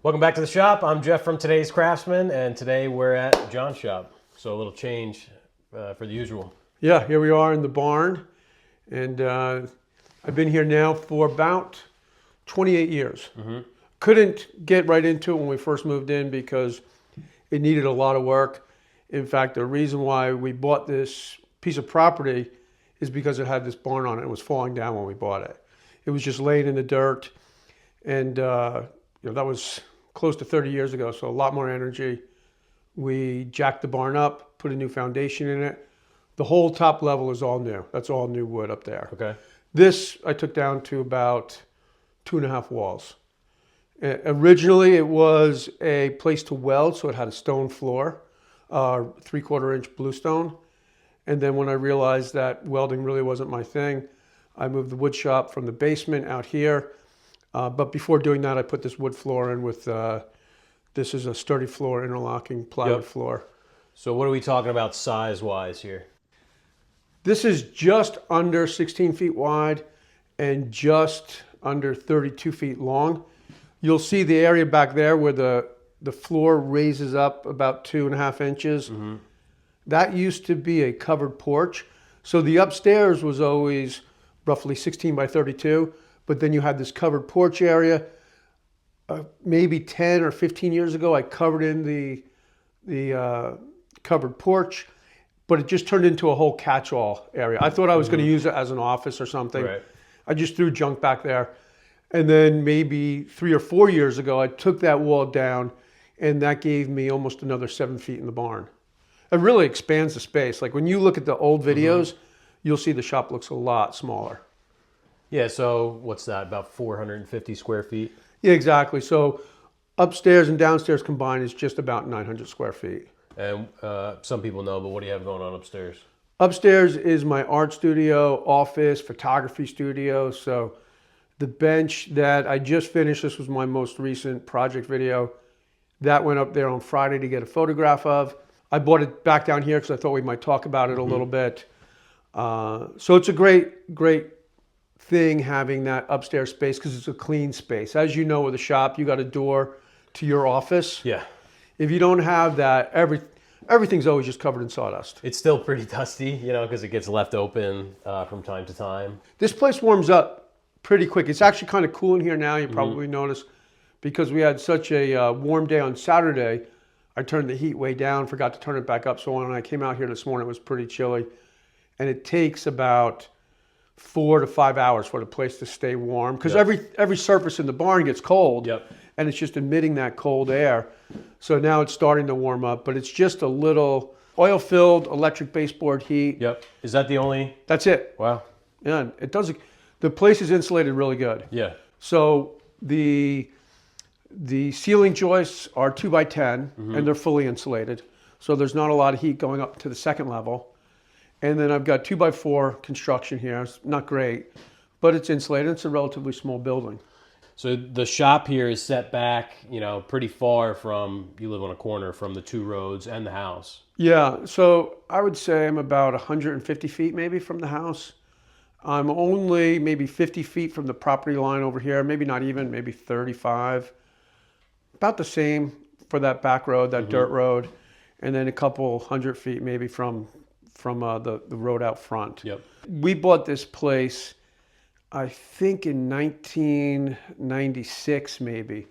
Welcome back to the shop. I'm Jeff from Today's Craftsman, and today we're at John's shop. So a little change for the usual. Yeah, here we are in the barn, and I've been here now for about 28 years. Couldn't get right into it when we first moved in because it needed a lot of work. In fact, the reason why we bought this piece of property is because it had this barn on it. It was falling down when we bought it. It was just laying in the dirt, and that was close to 30 years ago, so a lot more energy. We jacked the barn up, put a new foundation in it. The whole top level is all new. That's all new wood up there. Okay. This I took down to about 2.5 walls. Originally, it was a place to weld, so it had a stone floor, 3/4 inch bluestone. And then when I realized that welding really wasn't my thing, I moved the wood shop from the basement out here. But before doing that, I put this wood floor in with, this is a sturdy floor, interlocking plywood floor. So what are we talking about size-wise here? This is just under 16 feet wide and just under 32 feet long. You'll see the area back there where the floor raises up about 2.5 inches. That used to be a covered porch. So the upstairs was always roughly 16 by 32, but then you had this covered porch area. Maybe 10 or 15 years ago, I covered in the covered porch, but it just turned into a whole catch-all area. I thought I was going to use it as an office or something. Right. I just threw junk back there. And then maybe 3 or 4 years ago, I took that wall down, and that gave me almost another 7 feet in the barn. It really expands the space. Like when you look at the old videos, you'll see the shop looks a lot smaller. Yeah, so what's that, about 450 square feet? Yeah, exactly. So upstairs and downstairs combined is just about 900 square feet. And some people know, but what do you have going on upstairs? Upstairs is my art studio, office, photography studio. So the bench that I just finished, this was my most recent project video, that went up there on Friday to get a photograph of. I brought it back down here because I thought we might talk about it a little bit. So it's a great thing having that upstairs space because it's a clean space. As you know, with a shop, you got a door to your office. Yeah. If you don't have that, everything's always just covered in sawdust. It's still pretty dusty, because it gets left open from time to time. This place warms up pretty quick. It's actually kind of cool in here now. You probably noticed because we had such a warm day on Saturday. I turned the heat way down, forgot to turn it back up. So when I came out here this morning, it was pretty chilly. And it takes about 4 to 5 hours for the place to stay warm because every surface in the barn gets cold. And it's just emitting that cold air. So now it's starting to warm up, but it's just a little oil-filled electric baseboard heat. Is that the only? That's it. Wow. Yeah, it does. The place is insulated really good. Yeah. So the ceiling joists are 2 by 10 and they're fully insulated. So there's not a lot of heat going up to the second level. And then I've got 2 by 4 construction here. It's not great, but it's insulated. It's a relatively small building. So the shop here is set back, pretty far from, you live on a corner from the 2 roads and the house. Yeah, so I would say I'm about 150 feet maybe from the house. I'm only maybe 50 feet from the property line over here, maybe not even, maybe 35. About the same for that back road, that dirt road, and then a couple 100 feet maybe from the road out front. We bought this place, I think in 1996 maybe.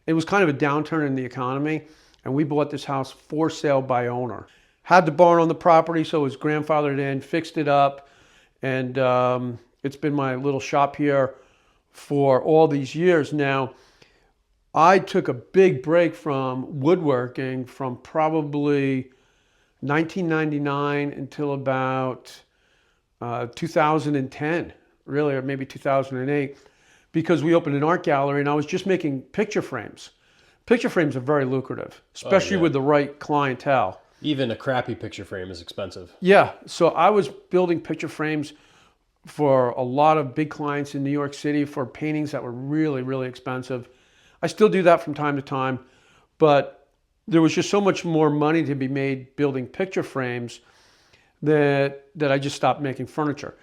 It was kind of a downturn in the economy, and we bought this house for sale by owner. Had the barn on the property, so it was grandfathered in, fixed it up, and it's been my little shop here for all these years. Now, I took a big break from woodworking from probably 1999 until about 2010, really, or maybe 2008, because we opened an art gallery and I was just making picture frames. Picture frames are very lucrative, especially with the right clientele. Even a crappy picture frame is expensive. Yeah, so I was building picture frames for a lot of big clients in New York City for paintings that were really, really expensive. I still do that from time to time, but there was just so much more money to be made building picture frames that I just stopped making furniture.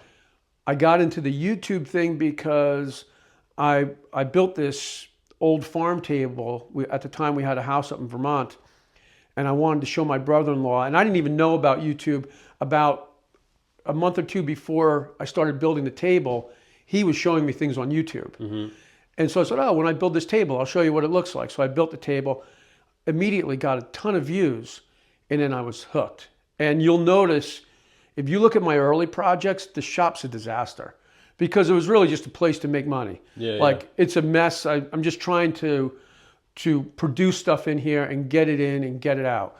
I got into the YouTube thing because I built this old farm table. At the time we had a house up in Vermont, and I wanted to show my brother-in-law, and I didn't even know about YouTube. About a month or two before I started building the table, he was showing me things on YouTube. And so I said, oh, when I build this table, I'll show you what it looks like. So I built the table, immediately got a ton of views, and then I was hooked. And you'll notice, if you look at my early projects, the shop's a disaster because it was really just a place to make money. It's a mess. I'm just trying to produce stuff in here and get it in and get it out.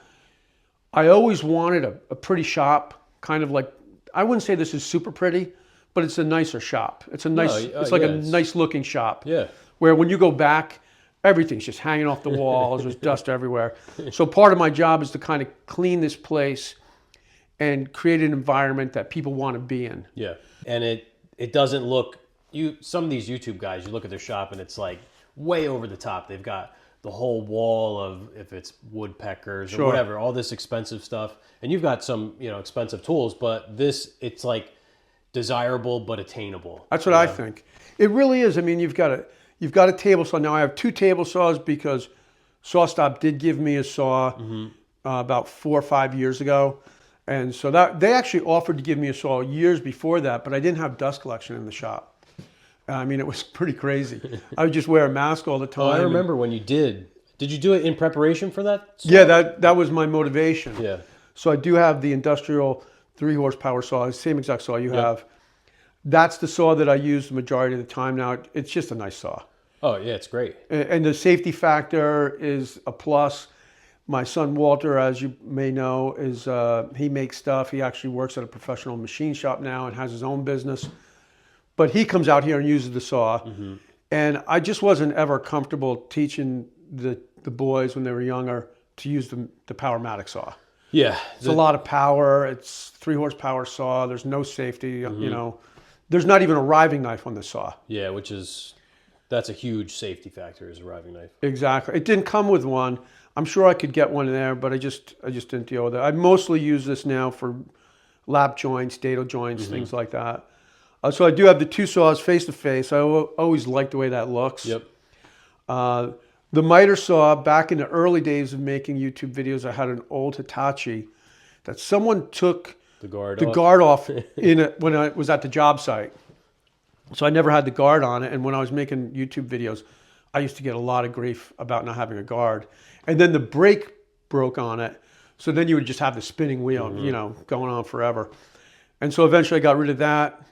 I always wanted a pretty shop, kind of like, I wouldn't say this is super pretty, but it's a nicer shop. It's a nice, it's like a nice looking shop. Yeah. Where when you go back, everything's just hanging off the walls. There's dust everywhere. So part of my job is to kind of clean this place and create an environment that people want to be in. Yeah. And it doesn't look, some of these YouTube guys, you look at their shop and it's like way over the top. They've got the whole wall of, if it's woodpeckers or whatever, all this expensive stuff. And you've got some, expensive tools, but this, it's like desirable but attainable. That's what I think. It really is. I mean, you've got a table saw. Now I have 2 table saws because SawStop did give me a saw about 4 or 5 years ago. And so that they actually offered to give me a saw years before that, but I didn't have dust collection in the shop. I mean, it was pretty crazy. I would just wear a mask all the time. Oh, I remember when you did. Did you do it in preparation for that saw? Yeah, that was my motivation. Yeah. So I do have the industrial 3 horsepower saw, same exact saw you have. That's the saw that I use the majority of the time now. It's just a nice saw. Oh, yeah, it's great. And the safety factor is a plus. My son Walter, as you may know, he makes stuff. He actually works at a professional machine shop now and has his own business. But he comes out here and uses the saw. And I just wasn't ever comfortable teaching the boys when they were younger to use the Powermatic saw. Yeah. It's a lot of power. It's 3 horsepower saw. There's no safety, There's not even a riving knife on the saw. Yeah, that's a huge safety factor, is a riving knife. Exactly. It didn't come with one. I'm sure I could get one in there, but I just didn't deal with it. I mostly use this now for lap joints, dado joints, things like that. So I do have the 2 saws face to face. I always like the way that looks. Yep. The miter saw, back in the early days of making YouTube videos, I had an old Hitachi that someone took the guard off when I was at the job site. So I never had the guard on it. And when I was making YouTube videos, I used to get a lot of grief about not having a guard. And then the brake broke on it. So then you would just have the spinning wheel, going on forever. And so eventually I got rid of that,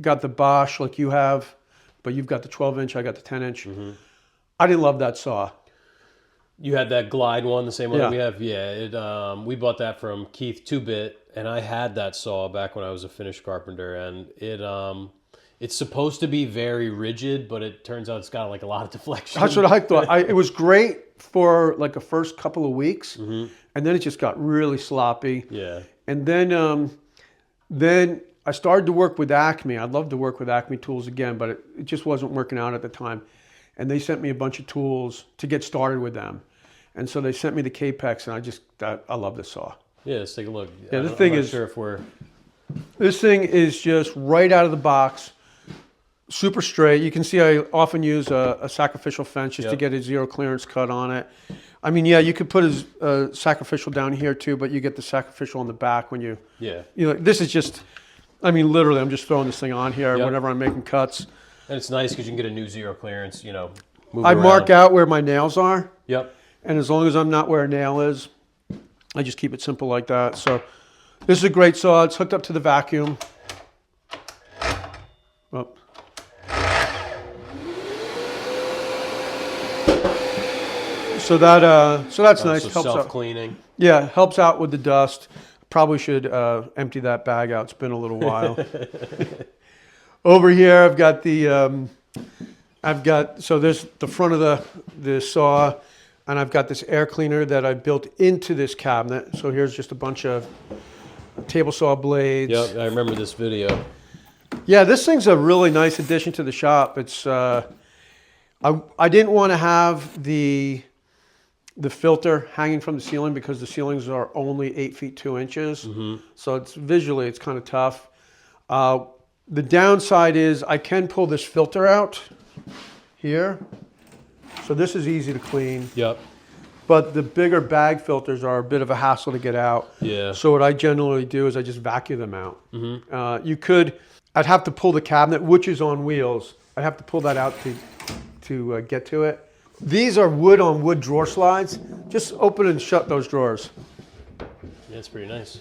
got the Bosch like you have, but you've got the 12-inch, I got the 10-inch. I didn't love that saw. You had that Glide one, the same one that we have? Yeah. We bought that from Keith 2-Bit, and I had that saw back when I was a finished carpenter, and it's supposed to be very rigid, but it turns out it's got like a lot of deflection. That's what I thought. It was great for like the first couple of weeks, and then it just got really sloppy. Yeah. And then I started to work with Acme. I'd love to work with Acme tools again, but it just wasn't working out at the time. And they sent me a bunch of tools to get started with them. And so they sent me the Capex, and I love this saw. Yeah, let's take a look. Yeah, I'm not sure if we're... This thing is just right out of the box, super straight. You can see I often use a sacrificial fence just to get a 0 clearance cut on it. I mean, yeah, you could put a sacrificial down here too, but you get the sacrificial on the back when you... Yeah. This is just... I mean, literally, I'm just throwing this thing on here whenever I'm making cuts. And it's nice because you can get a new 0 clearance, move I around. mark out where my nails are. Yep. And as long as I'm not where a nail is, I just keep it simple like that. So this is a great saw. It's hooked up to the vacuum. Oh. So that's nice. So Helps self-cleaning. out. Yeah, helps out with the dust. Probably should empty that bag out. It's been a little while. Over here, I've got so there's the front of the saw, and I've got this air cleaner that I built into this cabinet. So here's just a bunch of table saw blades. Yep, I remember this video. Yeah, this thing's a really nice addition to the shop. It's I didn't want to have the filter hanging from the ceiling because the ceilings are only 8 feet 2 inches. So it's visually it's kind of tough. The downside is I can pull this filter out here, So this is easy to clean. Yep. But the bigger bag filters are a bit of a hassle to get out. Yeah. So what I generally do is I just vacuum them out. I'd have to pull the cabinet, which is on wheels. I'd have to pull that out to get to it. These are wood on wood drawer slides. Just open and shut those drawers. Yeah, it's pretty nice.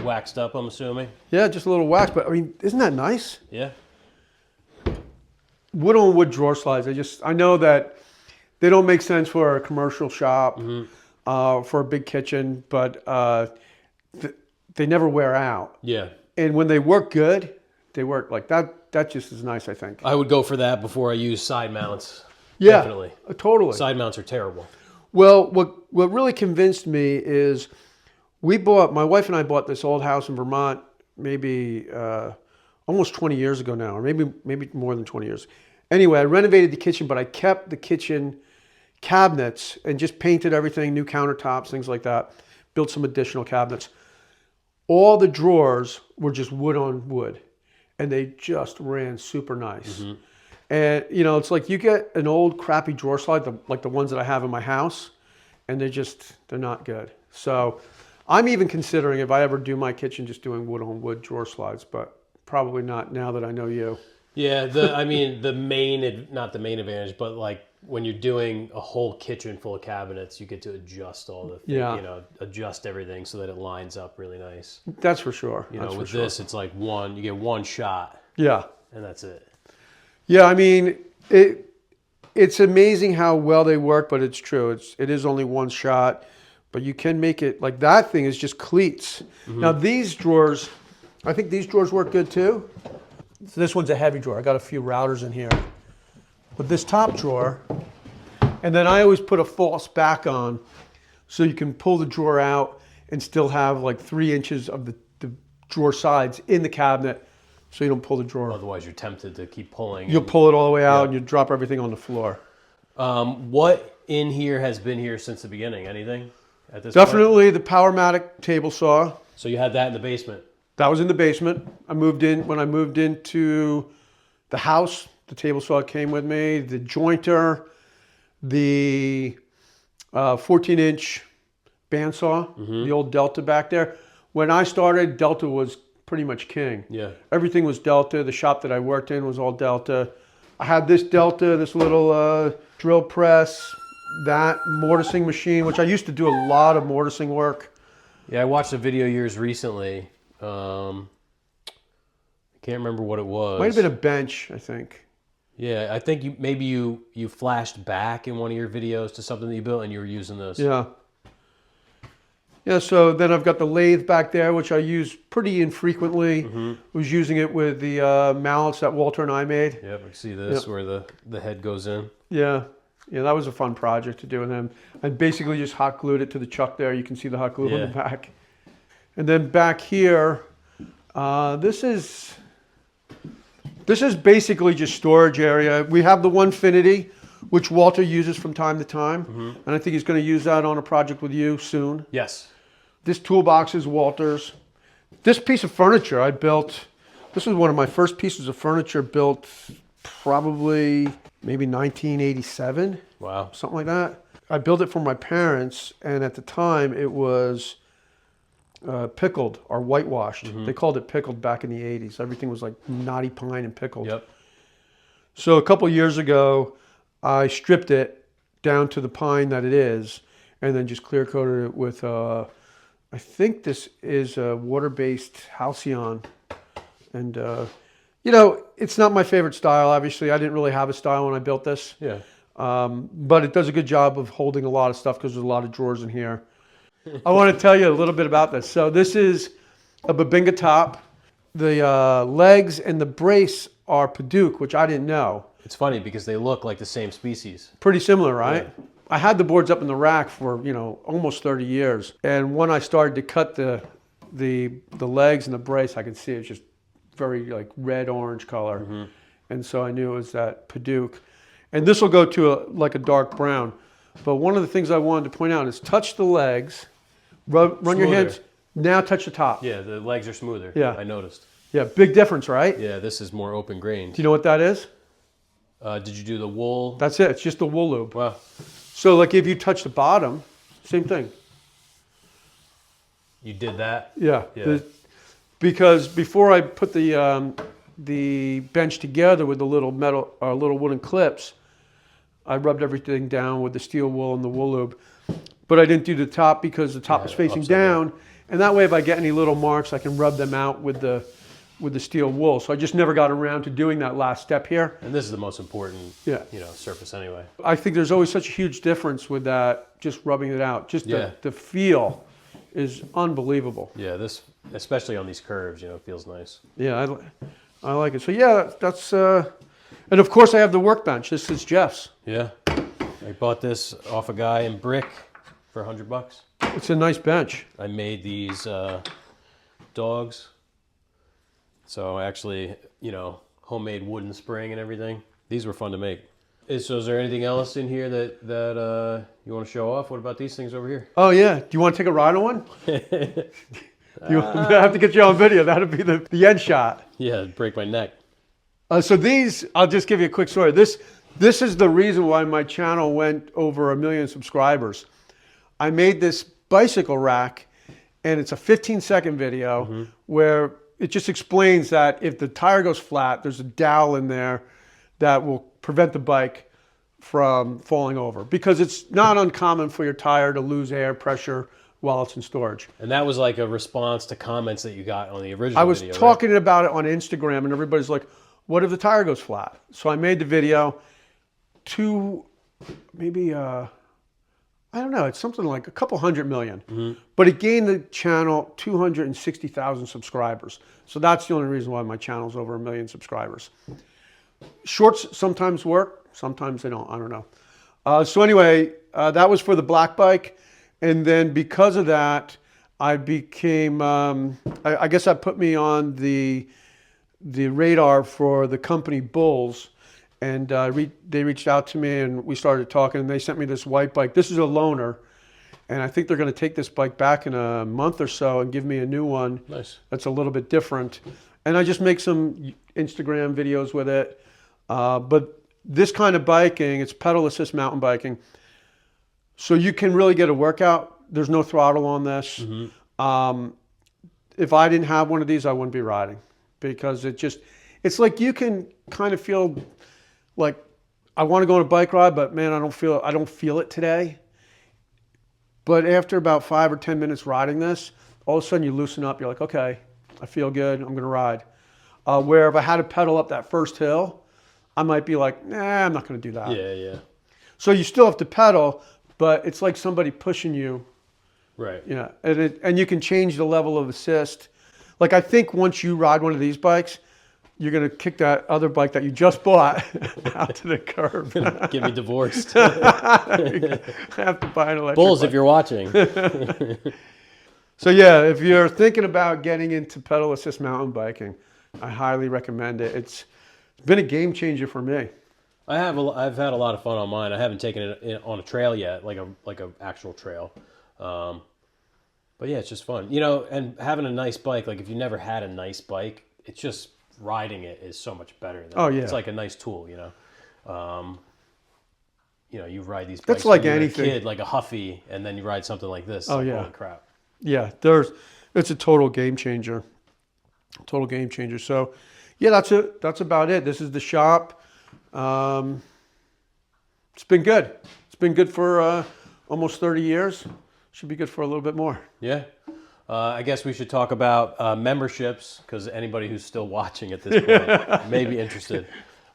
Waxed up, I'm assuming. Yeah, just a little wax, but I mean, isn't that nice? Yeah. Wood on wood drawer slides. I know that they don't make sense for a commercial shop, for a big kitchen, but they never wear out. Yeah. And when they work good, they work like that. That just is nice, I think. I would go for that before I use side mounts. Yeah, definitely. Totally. Side mounts are terrible. Well, what really convinced me is my wife and I bought this old house in Vermont maybe almost 20 years ago now, or maybe more than 20 years. Anyway, I renovated the kitchen, but I kept the kitchen cabinets and just painted everything, new countertops, things like that. Built some additional cabinets. All the drawers were just wood on wood, and they just ran super nice. And it's like you get an old crappy drawer slide, like the ones that I have in my house, and they're not good. So I'm even considering, if I ever do my kitchen, just doing wood on wood drawer slides, but probably not now that I know you. Yeah, not the main advantage, but like when you're doing a whole kitchen full of cabinets, you get to adjust all the things, adjust everything so that it lines up really nice. That's for sure. With this, it's like you get one shot. Yeah. And that's it. Yeah, I mean, it's amazing how well they work, but it's true. It is only one shot, but you can make it, like that thing is just cleats. Now these drawers, I think these drawers work good too. So this one's a heavy drawer. I got a few routers in here. But this top drawer, and then I always put a false back on so you can pull the drawer out and still have like 3 inches of the drawer sides in the cabinet so you don't pull the drawer. Otherwise you're tempted to keep pulling. You'll pull it all the way out and you drop everything on the floor. What in here has been here since the beginning? Anything at this Definitely point? The Powermatic table saw. So you had that in the basement? That was in the basement. When I moved into the house, the table saw came with me, the jointer, the 14-inch bandsaw, the old Delta back there. When I started, Delta was pretty much king. Yeah. Everything was Delta. The shop that I worked in was all Delta. I had this Delta, this little drill press, that mortising machine, which I used to do a lot of mortising work. Yeah, I watched a video of yours recently. I can't remember what it was. Might have been a bench, I think. Yeah, I think you flashed back in one of your videos to something that you built and you were using this. Yeah. Yeah, so then I've got the lathe back there, which I use pretty infrequently. Was using it with the mallets that Walter and I made. Yep, I see this where the head goes in. Yeah. Yeah, that was a fun project to do with him. I basically just hot glued it to the chuck there. You can see the hot glue on the back. And then back here, this is basically just storage area. We have the Onefinity, which Walter uses from time to time. And I think he's going to use that on a project with you soon. Yes. This toolbox is Walter's. This piece of furniture I built, this was one of my first pieces of furniture built probably maybe 1987. Wow. Something like that. I built it for my parents, and at the time it was pickled or whitewashed. They called it pickled back in the 80s. Everything was like knotty pine and pickled. Yep. So a couple years ago, I stripped it down to the pine that it is, and then just clear coated it with, I think this is a water-based Halcyon. And, it's not my favorite style, obviously. I didn't really have a style when I built this. Yeah. But it does a good job of holding a lot of stuff because there's a lot of drawers in here. I want to tell you a little bit about this. So this is a Babinga top. The legs and the brace are Padauk, which I didn't know. It's funny because they look like the same species. Pretty similar, right? Yeah. I had the boards up in the rack for, almost 30 years. And when I started to cut the legs and the brace, I could see it's just very like red-orange color. And so I knew it was that Padauk. And this will go to a dark brown. But one of the things I wanted to point out is touch the legs, run your hands, now touch the top. Yeah, the legs are smoother. Yeah. I noticed. Yeah, big difference, right? Yeah, this is more open grained. Do you know what that is? Did you do the wool? That's it. It's just the wool lube. Wow. So like if you touch the bottom, same thing. You did that? Yeah. Yeah. Because before I put the bench together with the little little wooden clips, I rubbed everything down with the steel wool and the wool lube. But I didn't do the top because the top is facing down. And that way, if I get any little marks, I can rub them out with the steel wool. So I just never got around to doing that last step here. And this is the most important, surface anyway. I think there's always such a huge difference with that, just rubbing it out. Just the feel is unbelievable. Yeah, this, especially on these curves, it feels nice. Yeah, I like it. So yeah, that's, and of course I have the workbench. This is Jeff's. Yeah, I bought this off a guy in Brick for $100. It's a nice bench. I made these dogs. So actually, homemade wooden spring and everything. These were fun to make. So is there anything else in here that you want to show off? What about these things over here? Oh yeah, do you want to take a ride on one? I have to get you on video. That'll be the end shot. Yeah, break my neck. So these, I'll just give you a quick story. This is the reason why my channel went over 1 million subscribers. I made this bicycle rack, and it's a 15-second video where it just explains that if the tire goes flat, there's a dowel in there that will prevent the bike from falling over, because it's not uncommon for your tire to lose air pressure while it's in storage. And that was like a response to comments that you got on the original I was video, talking about it on Instagram, and everybody's like, what if the tire goes flat? So I made the video to maybe, I don't know, it's something like a couple 100 million. But it gained the channel 260,000 subscribers. So that's the only reason why my channel's over 1 million subscribers. Shorts sometimes work, sometimes they don't, I don't know. So anyway, that was for the black bike. And then because of that, I became, I guess that put me on the radar for the company Bulls. And they reached out to me and we started talking, and they sent me this white bike. This is a loaner. And I think they're going to take this bike back in a month or so and give me a new one. Nice. That's a little bit different. And I just make some Instagram videos with it. But this kind of biking, it's pedal assist mountain biking. So you can really get a workout. There's no throttle on this. If I didn't have one of these, I wouldn't be riding, because it's like you can kind of feel like I want to go on a bike ride, but man, I don't feel it today. But after about 5 or 10 minutes riding this, all of a sudden you loosen up. You're like, okay, I feel good. I'm going to ride. Where if I had to pedal up that first hill, I might be like, nah, I'm not going to do that. Yeah, yeah. So you still have to pedal, but it's like somebody pushing you. Right. Yeah, and you can change the level of assist. Like I think once you ride one of these bikes, you're going to kick that other bike that you just bought out to the curb. Get me divorced. I have to buy an electric Bulls, bike. if you're watching. So yeah, if you're thinking about getting into pedal assist mountain biking, I highly recommend it. It's been a game changer for me. I've had a lot of fun on mine. I haven't taken it on a trail yet, like a actual trail. But yeah, it's just fun. And having a nice bike, like if you never had a nice bike, it's just riding it is so much better. It's like a nice tool, you ride these bikes. That's like when you're anything. a kid, like a Huffy, and then you ride something like this. Oh, like, yeah. Holy crap. Yeah, it's a total game changer. Total game changer. So yeah, that's it. That's about it. This is the shop. It's been good. It's been good for almost 30 years. Should be good for a little bit more. Yeah. I guess we should talk about memberships, because anybody who's still watching at this point may be interested.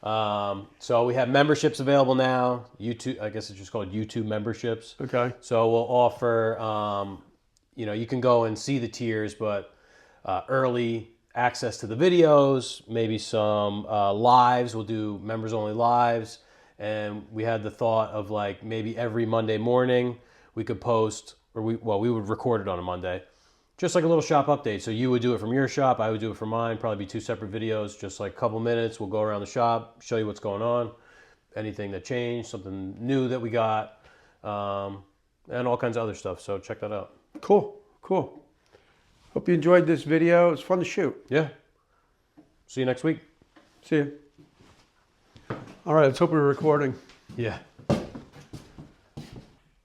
So we have memberships available now. YouTube, I guess it's just called YouTube memberships. Okay. So we'll offer, you can go and see the tiers, but early access to the videos, maybe some lives. We'll do members only lives. And we had the thought of like maybe every Monday morning we could post, or we would record it on a Monday. Just like a little shop update. So you would do it from your shop, I would do it from mine, probably be 2 separate videos, just like a couple minutes. We'll go around the shop, show you what's going on, anything that changed, something new that we got, and all kinds of other stuff. So check that out. Cool. Hope you enjoyed this video. It was fun to shoot. Yeah. See you next week. See you. All right, let's hope we're recording. Yeah.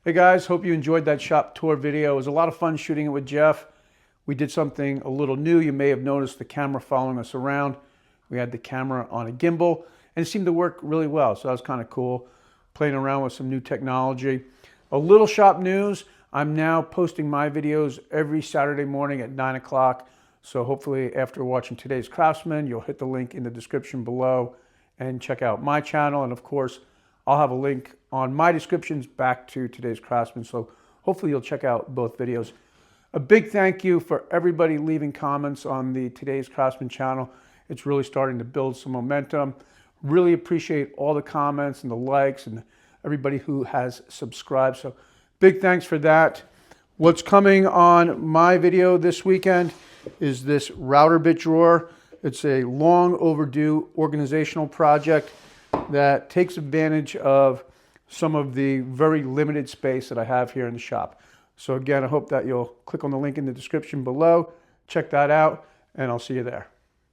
Hey guys, hope you enjoyed that shop tour video. It was a lot of fun shooting it with Jeff. We did something a little new. You may have noticed the camera following us around. We had the camera on a gimbal and it seemed to work really well. So that was kind of cool, playing around with some new technology. A little shop news. I'm now posting my videos every Saturday morning at 9 o'clock. So hopefully after watching today's Craftsman, you'll hit the link in the description below and check out my channel. And of course, I'll have a link on my descriptions back to today's Craftsman. So hopefully you'll check out both videos. A big thank you for everybody leaving comments on the Today's Craftsman channel. It's really starting to build some momentum. Really appreciate all the comments and the likes and everybody who has subscribed. So big thanks for that. What's coming on my video this weekend is this router bit drawer. It's a long overdue organizational project that takes advantage of some of the very limited space that I have here in the shop. So again, I hope that you'll click on the link in the description below, check that out, and I'll see you there.